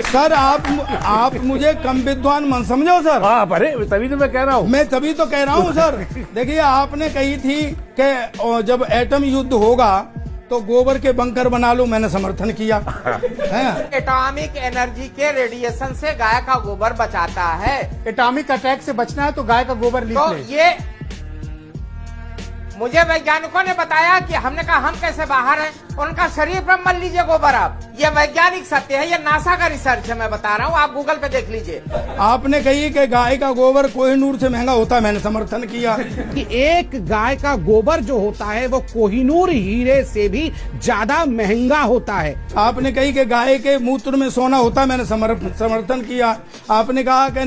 Sir आप मुझे कम विद्वान मन समझो सर। हाँ, अरे तभी तो मैं कह रहा हूँ। मैं तभी तो कह रहा हूँ सर। देखिए, आपने कही थी कि जब एटम युद्ध होगा तो गोबर के बंकर बना लो, मैंने समर्थन किया है। एटॉमिक एनर्जी के रेडिएशन से गाय का गोबर बचाता है। एटॉमिक अटैक से बचना है तो गाय का गोबर लीप तो ले। ये मुझे वैज्ञानिकों ने बताया कि हमने कहा हम कैसे बाहर हैं, उनका शरीर पर मल लीजिए गोबर आप। ये वैज्ञानिक सत्य है, ये नासा का रिसर्च है, मैं बता रहा हूँ, आप गूगल पे देख लीजिए। आपने कही कि गाय का गोबर कोहिनूर से महंगा होता है, मैंने समर्थन किया। कि एक गाय का गोबर जो होता है वो कोहिनूर हीरे से भी ज्यादा महंगा होता है। आपने कही कि गाय के मूत्र में सोना होता है, मैंने समर्थन किया। आपने कहा कि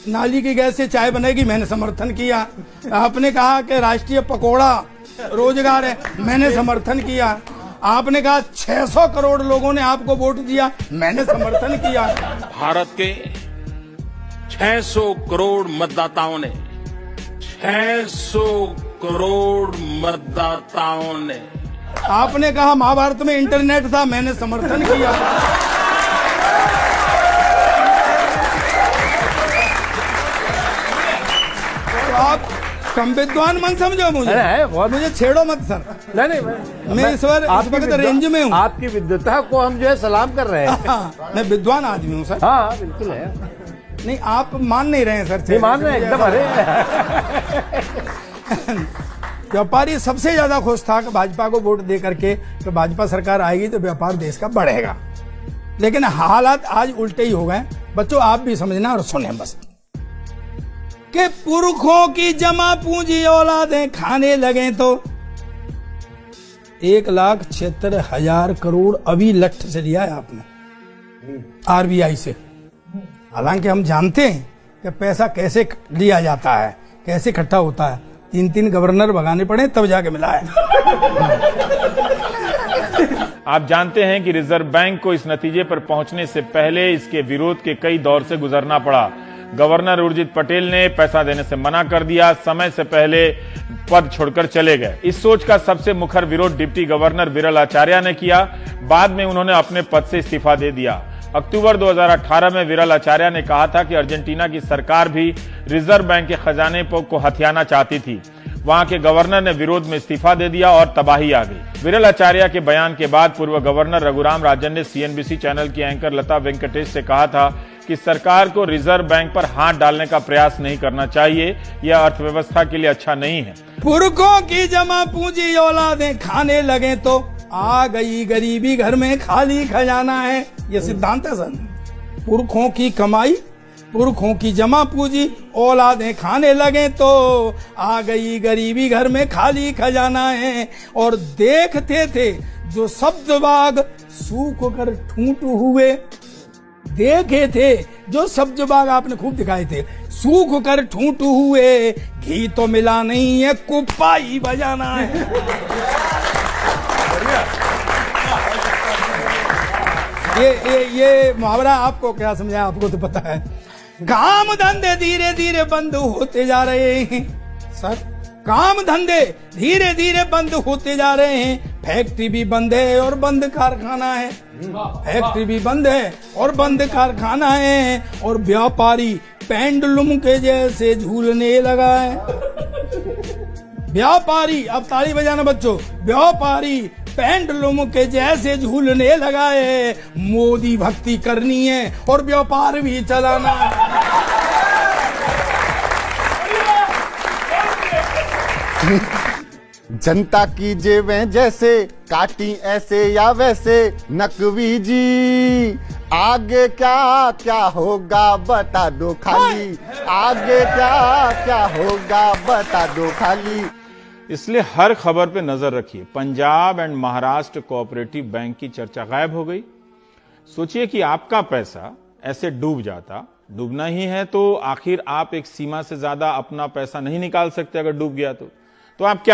नाली की गैस से चाय बनेगी, मैंने समर्थन किया। आपने कहा कि राष्ट्रीय पकौड़ा रोजगार है, मैंने समर्थन किया। आपने कहा 600 करोड़ लोगों ने आपको वोट दिया, मैंने समर्थन किया। भारत के 600 करोड़ मतदाताओं ने 600 करोड़ मतदाताओं ने आपने कहा महाभारत में इंटरनेट था, मैंने समर्थन किया। तो आप कम विद्वान मन समझो मुझे छेड़ो मत सर। नहीं, मैं इस वक्त रेंज में हूँ। आपकी विद्वता को हम जो है सलाम कर रहे हैं। मैं विद्वान आदमी हूँ सर। हाँ, बिल्कुल है। नहीं, आप मान नहीं रहे हैं सर। नहीं मान रहे हैं एकदम। अरे व्यापारी सबसे ज्यादा खुश था कि भाजपा को वोट दे करके तो भाजपा सरकार आएगी तो व्यापार देश का बढ़ेगा। लेकिन हालात आज उल्टे ही हो गए। बच्चों, आप भी समझना और सुने बस कि पुरखों की जमा पूंजी औलादें खाने लगे तो 1,76,000 करोड़ अभी लठ से लिया है आपने आरबीआई से। हालांकि हम जानते हैं कि पैसा कैसे लिया जाता है, कैसे इकट्ठा होता है। 3 गवर्नर भगाने पड़े तब जाके मिला है। आप जानते हैं कि रिजर्व बैंक को इस नतीजे पर पहुंचने से पहले इसके विरोध के कई दौर से गुजरना पड़ा। गवर्नर उर्जित पटेल ने पैसा देने से मना कर दिया, समय से पहले पद छोड़कर चले गए। इस सोच का सबसे मुखर विरोध डिप्टी गवर्नर विरल आचार्य ने किया। बाद में उन्होंने अपने पद से इस्तीफा दे दिया। अक्टूबर 2018 में विरल आचार्य ने कहा था कि अर्जेंटीना की सरकार भी रिजर्व बैंक के खजाने को हथियाना चाहती थी। वहां के गवर्नर ने विरोध में इस्तीफा दे दिया और तबाही आ गई। विरल आचार्य के बयान के बाद पूर्व गवर्नर रघुराम राजन ने सीएनबीसी चैनल की एंकर लता वेंकटेश से कहा था कि सरकार को रिजर्व बैंक पर हाथ डालने का प्रयास नहीं करना चाहिए, यह अर्थव्यवस्था के लिए अच्छा नहीं है। पुरखों की जमा पूंजी औलादें खाने लगे तो आ गई गरीबी, घर में खाली खजाना है, यह सिद्धांत है सर। पुरखों की कमाई, पुरखों की जमा पूंजी औलादें खाने लगे तो आ गई गरीबी, घर में खाली खजाना है। और देखते थे जो शब्द बाग सूख कर ठूंठ हुए, देखे थे जो सब्ज बाग आपने खूब दिखाए थे, सूख कर ठूंठ हुए, घी तो मिला नहीं है, कुप्पा ही बजाना है। ये मुहावरा आपको क्या समझाया, आपको तो पता है। काम धंधे धीरे धीरे बंद होते जा रहे हैं सर, काम धंधे धीरे धीरे बंद होते जा रहे हैं। फैक्ट्री भी बंद है और बंद कारखाना है, फैक्ट्री भी बंद है और बंद कारखाना है। और व्यापारी पेंडुलम के जैसे झूलने लगा है। व्यापारी, अब ताली बजाना बच्चों, व्यापारी पेंडुलम के जैसे झूलने लगा है। मोदी भक्ति करनी है और व्यापार भी चलाना है। जनता की जेबें जैसे काटी ऐसे या वैसे, नकवी जी आगे क्या क्या होगा बता दो खाली, आगे क्या क्या होगा बता दो खाली। इसलिए हर खबर पे नजर रखिए। Punjab and Maharashtra cooperative bank की चर्चा गायब हो गई। सोचिए कि आपका पैसा ऐसे डूब जाता। डूबना ही है तो आखिर आप एक सीमा से ज्यादा अपना पैसा नहीं निकाल सकते। अगर डूब गया तो आप क्या